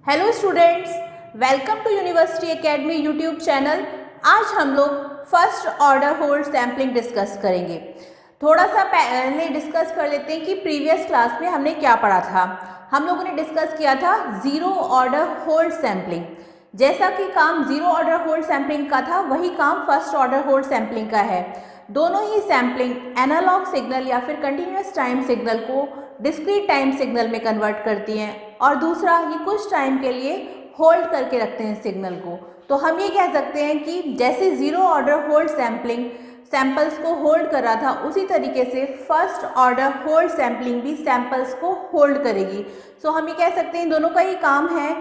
Hello students, welcome to university academy YouTube channel. आज हम लोग first order hold sampling discuss करेंगे। थोड़ा सा पहले डिस्कस कर लेते हैं कि प्रीवियस क्लास में हमने क्या पढ़ा था। हम लोगों ने डिस्कस किया था जीरो ऑर्डर होल्ड सैम्पलिंग। जैसा कि काम जीरो ऑर्डर होल्ड सैम्पलिंग का था, वही काम फर्स्ट ऑर्डर होल्ड सैम्पलिंग का है। दोनों ही सैम्पलिंग एनालॉग सिग्नल या फिर कंटिन्यूस टाइम सिग्नल को डिस्क्रीट टाइम सिग्नल में कन्वर्ट करती हैं, और दूसरा ये कुछ टाइम के लिए होल्ड करके रखते हैं सिग्नल को। तो हम ये कह सकते हैं कि जैसे zero order hold sampling samples को होल्ड कर रहा था, उसी तरीके से फर्स्ट ऑर्डर होल्ड सैम्पलिंग भी सैंपल्स को होल्ड करेगी। सो हम ये कह सकते हैं दोनों का ही काम है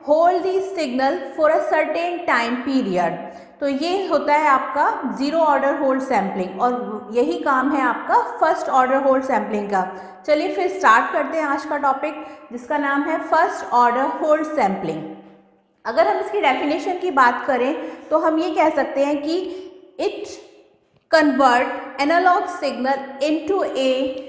hold the signal for a certain time period. तो ये होता है आपका जीरो ऑर्डर होल्ड सैम्पलिंग, और यही काम है आपका फर्स्ट ऑर्डर होल्ड सैम्पलिंग का। चलिए फिर स्टार्ट करते हैं आज का टॉपिक, जिसका नाम है फर्स्ट ऑर्डर होल्ड सैम्पलिंग। अगर हम इसकी डेफिनेशन की बात करें तो हम ये कह सकते हैं कि it convert analogue signal into a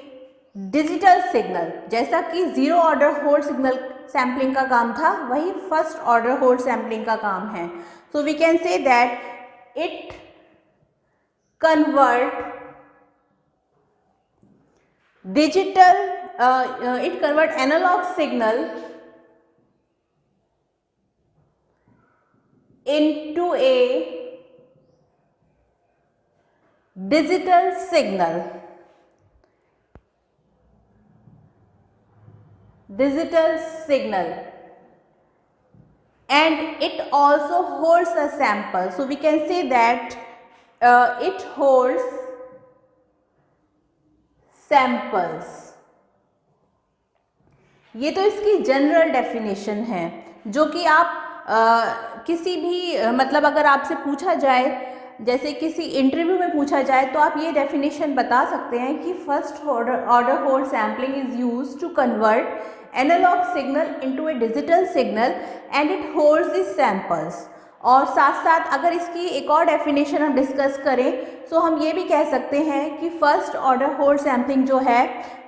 digital signal. जैसा कि zero order hold signal sampling का काम था, वही फर्स्ट ऑर्डर होल्ड सैम्पलिंग का काम है। So we can say that it convert analogue signal into a digital signal. And it also holds a sample. So we can say that it holds samples. ये तो इसकी general definition है, जो कि आप किसी भी मतलब अगर आपसे पूछा जाए, जैसे किसी इंटरव्यू में पूछा जाए, तो आप ये डेफिनेशन बता सकते हैं कि first order hold sampling is used to convert analogue signal into a digital signal and it holds this samples. और साथ साथ अगर इसकी एक और डेफिनेशन हम डिस्कस करें तो हम ये भी कह सकते हैं कि फर्स्ट ऑर्डर होल्ड सैम्पलिंग जो है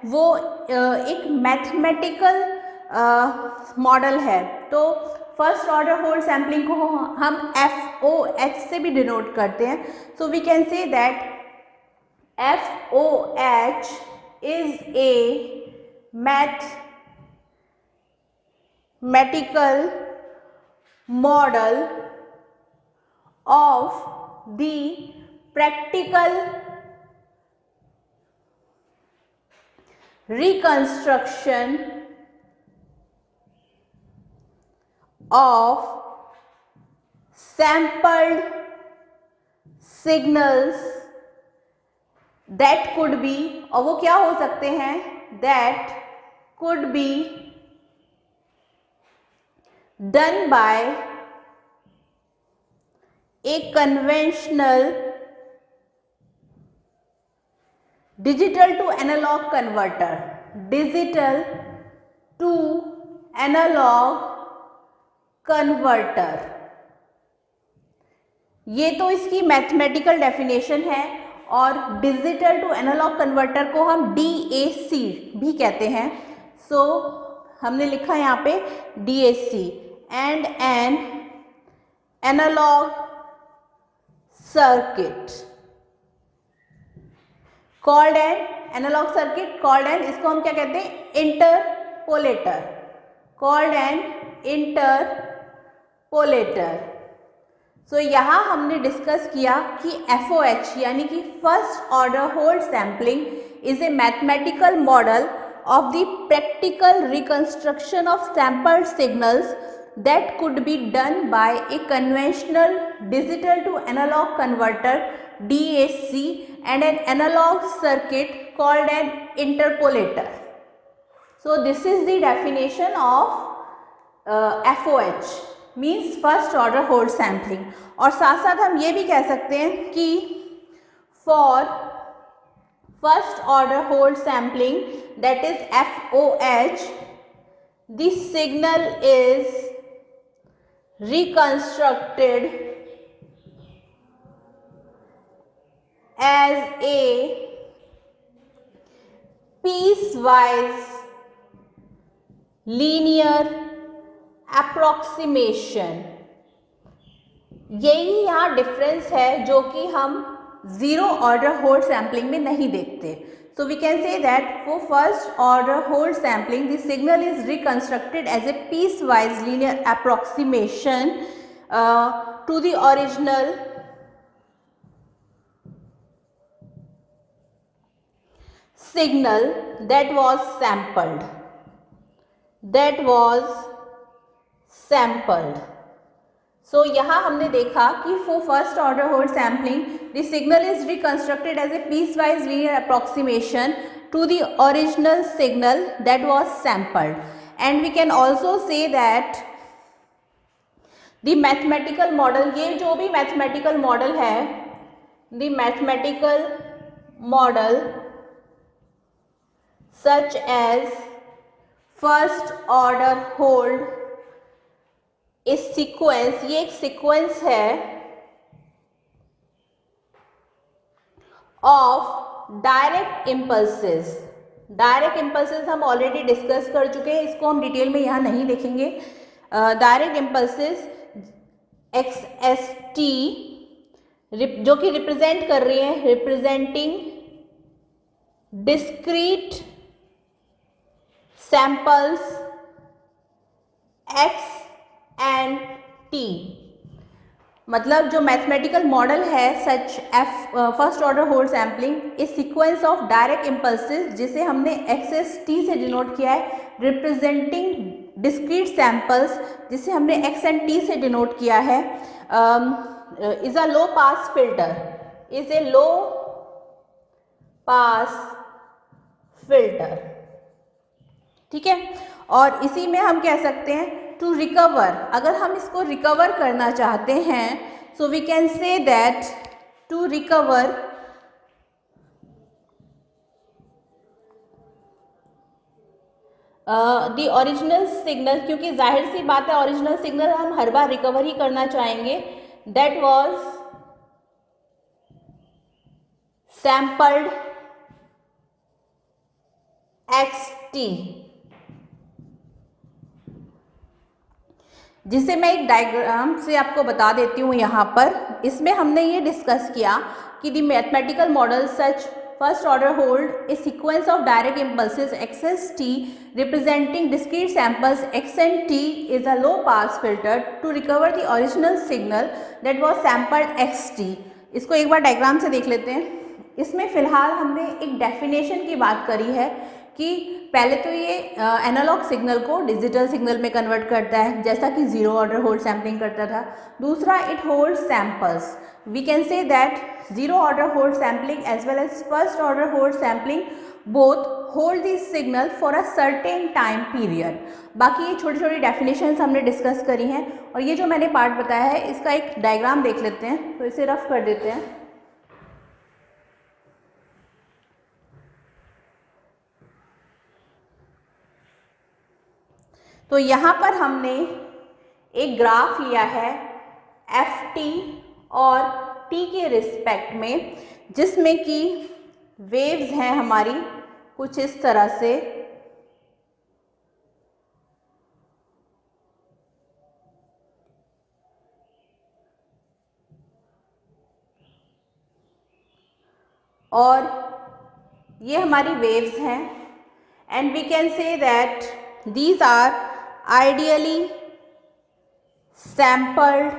वो एक मैथमेटिकल मॉडल है। तो फर्स्ट ऑर्डर होल्ड सैम्पलिंग को हम FOH से भी डिनोट करते हैं। So we can say that FOH is a mathematical model of the practical reconstruction of sampled signals that could be, और वो क्या हो सकते हैं, that could be done by a conventional digital to analog converter. Digital to analog converter, ये तो इसकी mathematical definition है। और डिजिटल टू एनालॉग कन्वर्टर को हम DAC भी कहते हैं। सो हमने लिखा यहाँ पे DAC, and an analogue circuit called an analog circuit called an, इसको हम क्या कहते हैं, इंटरपोलेटर, called an इंटरपोलेटर। सो यहाँ हमने डिस्कस किया कि FOH यानी कि first order hold sampling is a mathematical model of the practical reconstruction of sampled signals that could be done by a conventional digital to analog converter DAC and an analog circuit called an interpolator. So this is the definition of FOH, means first order hold sampling. और साथ साथ हम ये भी कह सकते हैं कि for first order hold sampling, that is FOH, the signal is reconstructed as a piecewise linear approximation, यही यहाँ डिफरेंस है जो कि हम जीरो ऑर्डर होल्ड सैम्पलिंग में नहीं देखते. So we can say that for first order whole sampling the signal is reconstructed as a piecewise linear approximation to the original signal that was sampled. So यहाँ हमने देखा कि for first order whole sampling the signal is reconstructed as a piecewise linear approximation to the original signal that was sampled, and we can also say that the mathematical model, ये जो भी mathematical model है, the mathematical model such as first order hold इस sequence, ये एक sequence है of direct impulses. Direct impulses हम already discuss कर चुके हैं, इसको हम डिटेल में यहाँ नहीं देखेंगे. Direct impulses x S t जो कि रिप्रेजेंट कर रही है, representing discrete samples x and t. मतलब जो मैथमेटिकल मॉडल है such f first order hold sampling इस सीक्वेंस ऑफ डायरेक्ट इम्पल्सेस जिसे हमने एक्स टी से डिनोट किया है, रिप्रेजेंटिंग डिस्क्रीट सैंपल्स जिसे हमने एक्स एंड टी से डिनोट किया है, is a low pass filter, is a low pass filter. ठीक है, और इसी में हम कह सकते हैं टू रिकवर, अगर हम इसको रिकवर करना चाहते हैं, so we can say that to recover the original signal, क्योंकि जाहिर सी बात है ओरिजिनल सिग्नल हम हर बार रिकवर ही करना चाहेंगे, that was sampled X T, जिसे मैं एक डायग्राम से आपको बता देती हूँ यहाँ पर. इसमें हमने ये डिस्कस किया कि the mathematical model such first order hold a sequence of direct impulses x S T representing discrete samples x and T is a low pass filter to recover the original signal that was sampled X T. इसको एक बार diagram से देख लेते हैं. इसमें फिलहाल हमने एक डेफिनेशन की बात करी है कि पहले तो ये एनालॉग सिग्नल को डिजिटल सिग्नल में कन्वर्ट करता है जैसा कि जीरो ऑर्डर होल्ड सैम्पलिंग करता था. दूसरा, it hold samples. We can say that zero order hold sampling as well as first order hold sampling both hold this signal for a certain time period. बाकी ये छोटी छोटी definitions हमने discuss करी हैं, और ये जो मैंने पार्ट बताया है इसका एक डायग्राम देख लेते हैं. तो इसे रफ कर देते हैं. तो यहाँ पर हमने एक ग्राफ लिया है एफ टी और टी के रिस्पेक्ट में, जिसमें कि वेव्स हैं हमारी कुछ इस तरह से, और ये हमारी वेव्स हैं, and we can say that these are ideally sampled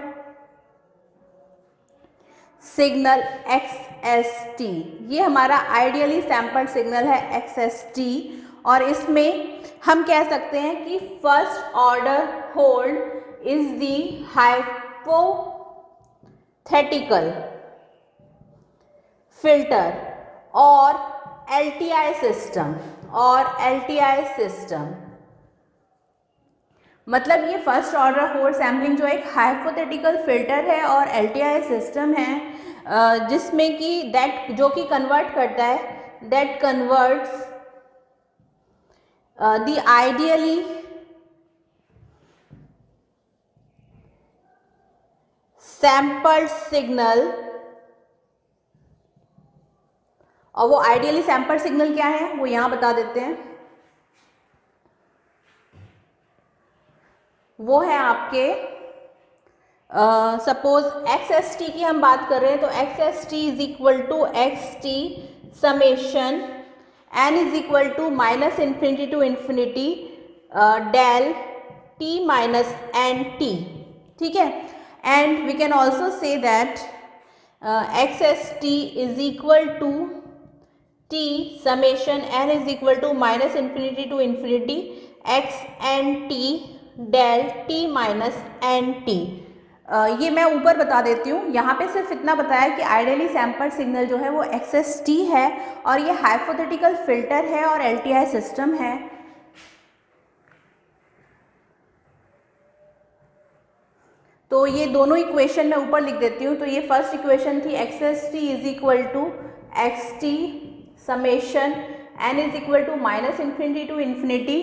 signal XST. ये हमारा आइडियली सैम्पल्ड सिग्नल है XST, और इसमें हम कह सकते हैं कि first order hold is the hypothetical filter और LTI सिस्टम. मतलब ये फर्स्ट ऑर्डर होल्ड सैम्पलिंग जो एक हाइपोथेटिकल फिल्टर है और LTI सिस्टम है, जिसमें कि दैट जो कि कन्वर्ट करता है, that converts the ideally sampled signal. और वो आइडियली सैम्पल्ड सिग्नल क्या है वो यहाँ बता देते हैं. वो है आपके सपोज एक्स एस टी की हम बात कर रहे हैं तो X S T is equal to X T summation N is equal to minus infinity to infinity del T minus N T, ठीक है। And we can also say that X S T is equal to T summation N is equal to minus infinity to infinity X N T del T minus N T. ये मैं ऊपर बता देती हूँ, यहाँ पे सिर्फ इतना बताया कि आइडियली सैम्पल सिग्नल जो है वो एक्स एस टी है और ये हाइपोथेटिकल फिल्टर है और एल टी आई सिस्टम है। तो ये दोनों इक्वेशन मैं ऊपर लिख देती हूँ। तो ये फर्स्ट इक्वेशन थी X S T is equal to X T summation N is equal to minus infinity to infinity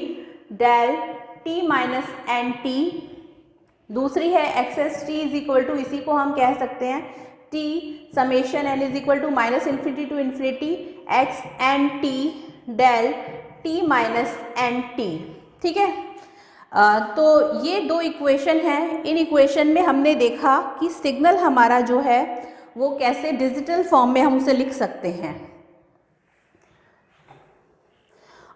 del T minus N T. दूसरी है X S T is equal to, इसी को हम कह सकते हैं T summation N is equal to minus infinity to infinity X N T del T minus N T, ठीक है। तो ये दो इक्वेशन हैं। इन इक्वेशन में हमने देखा कि सिग्नल हमारा जो है वो कैसे डिजिटल फॉर्म में हम उसे लिख सकते हैं।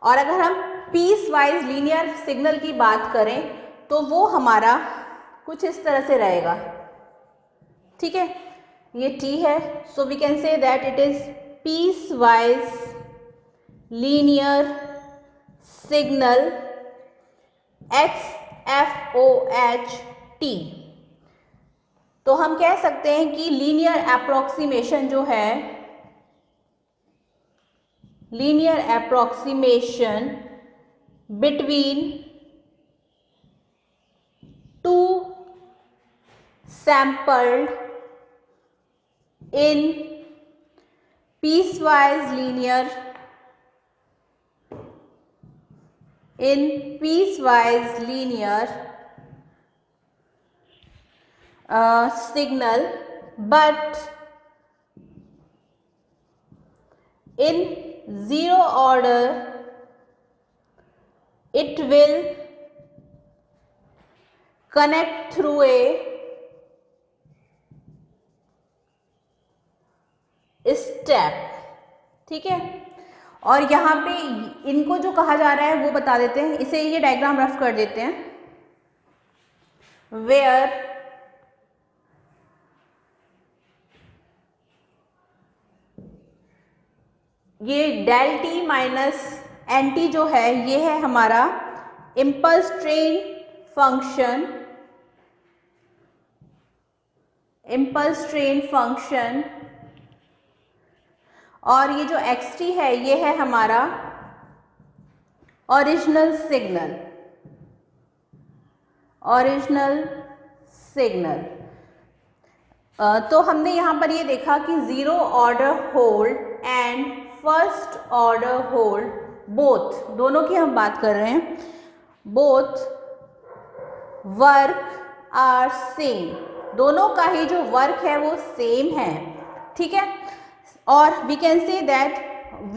और अगर हम पीस वाइज लीनियर सिग्नल की बात करें तो वो हमारा कुछ इस तरह से रहेगा, ठीक है। ये टी है, so we can say that it is piecewise linear signal X F O H T. तो हम कह सकते हैं कि लीनियर अप्रोक्सीमेशन जो है, linear approximation between two sampled in piecewise linear signal, but in zero order it will connect through a step, ठीक है। और यहाँ पे इनको जो कहा जा रहा है वो बता देते हैं, इसे ये डायग्राम रफ कर देते हैं। वेयर ये del T minus N T जो है ये है हमारा impulse train function, impulse train function, और ये जो एक्स टी है ये है हमारा ओरिजिनल सिग्नल, ओरिजिनल सिग्नल। तो हमने यहाँ पर ये देखा कि zero order hold and first order hold both, दोनों की हम बात कर रहे हैं, बोथ वर्क आर सेम, दोनों का ही जो वर्क है वो सेम है, ठीक है। और वी कैन से दैट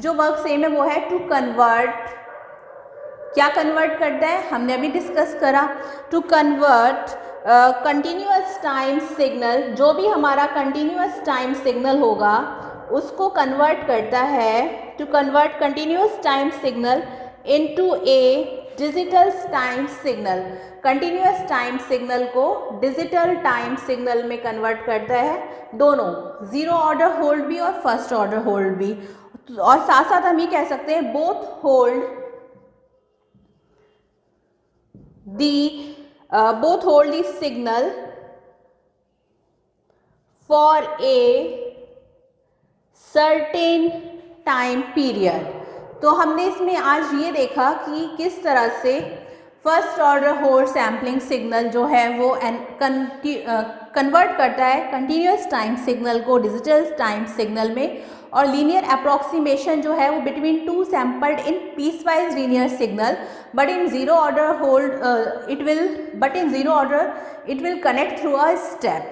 जो वर्क सेम है वो है टू कन्वर्ट, क्या कन्वर्ट करता है हमने अभी डिस्कस करा, to convert continuous time signal, जो भी हमारा कंटिन्यूअस टाइम सिग्नल होगा उसको कन्वर्ट करता है, to convert continuous time signal into a digital time signal, continuous time signal को डिजिटल टाइम सिग्नल में कन्वर्ट करता है, दोनों जीरो ऑर्डर होल्ड भी और फर्स्ट ऑर्डर होल्ड भी। और साथ साथ हम ये कह सकते हैं both hold the signal for a certain time period. तो हमने इसमें आज ये देखा कि किस तरह से first order hold sampling signal जो है वो कन्वर्ट करता है कंटिन्यूअस टाइम सिग्नल को डिजिटल टाइम सिग्नल में, और लीनियर अप्रोक्सीमेशन जो है वो between two sampled in piecewise linear signal, but in zero order hold it will connect through a step.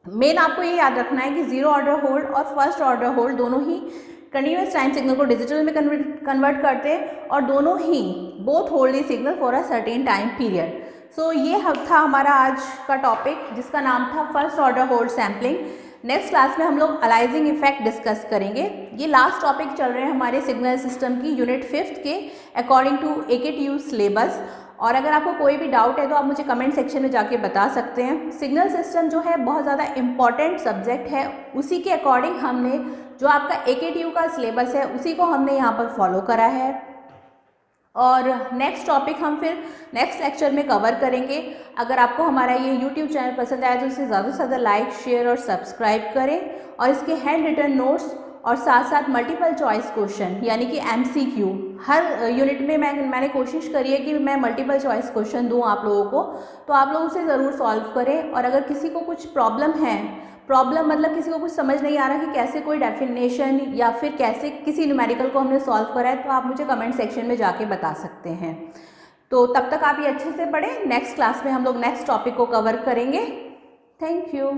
Main आपको ये याद रखना है कि जीरो ऑर्डर होल्ड और फर्स्ट ऑर्डर होल्ड दोनों ही कंटिन्यूअस टाइम सिग्नल को डिजिटल में कन्वर्ट करते हैं, और दोनों ही both hold the signal for a certain time period. So ये था हमारा आज का टॉपिक जिसका नाम था first order hold sampling. Next class में हम लोग अलाइजिंग इफेक्ट डिस्कस करेंगे। ये लास्ट टॉपिक चल रहे हैं हमारे सिग्नल सिस्टम की यूनिट 5 के अकॉर्डिंग टू AKTU सिलेबस। और अगर आपको कोई भी डाउट है तो आप मुझे कमेंट सेक्शन में जाके बता सकते हैं। सिग्नल सिस्टम जो है बहुत ज़्यादा इम्पॉर्टेंट सब्जेक्ट है, उसी के अकॉर्डिंग हमने जो आपका AKTU का सिलेबस है उसी को हमने यहाँ पर फॉलो करा है। और नेक्स्ट टॉपिक हम फिर नेक्स्ट लेक्चर में कवर करेंगे। अगर आपको हमारा ये YouTube चैनल पसंद आया तो इसे ज़्यादा से ज़्यादा लाइक, शेयर और सब्सक्राइब करें। और इसके हैंड रिटन नोट्स और साथ साथ मल्टीपल चॉइस क्वेश्चन यानी कि MCQ हर यूनिट में मैंने कोशिश करी है कि मैं मल्टीपल चॉइस क्वेश्चन दूं आप लोगों को, तो आप लोग उसे ज़रूर सॉल्व करें। और अगर किसी को कुछ प्रॉब्लम है, प्रॉब्लम मतलब किसी को कुछ समझ नहीं आ रहा कि कैसे कोई डेफिनेशन या फिर कैसे किसी न्यूमेरिकल को हमने सॉल्व करा है, तो आप मुझे कमेंट सेक्शन में जाके बता सकते हैं। तो तब तक आप ये अच्छे से पढ़ें। नेक्स्ट क्लास में हम लोग नेक्स्ट टॉपिक को कवर करेंगे। Thank you.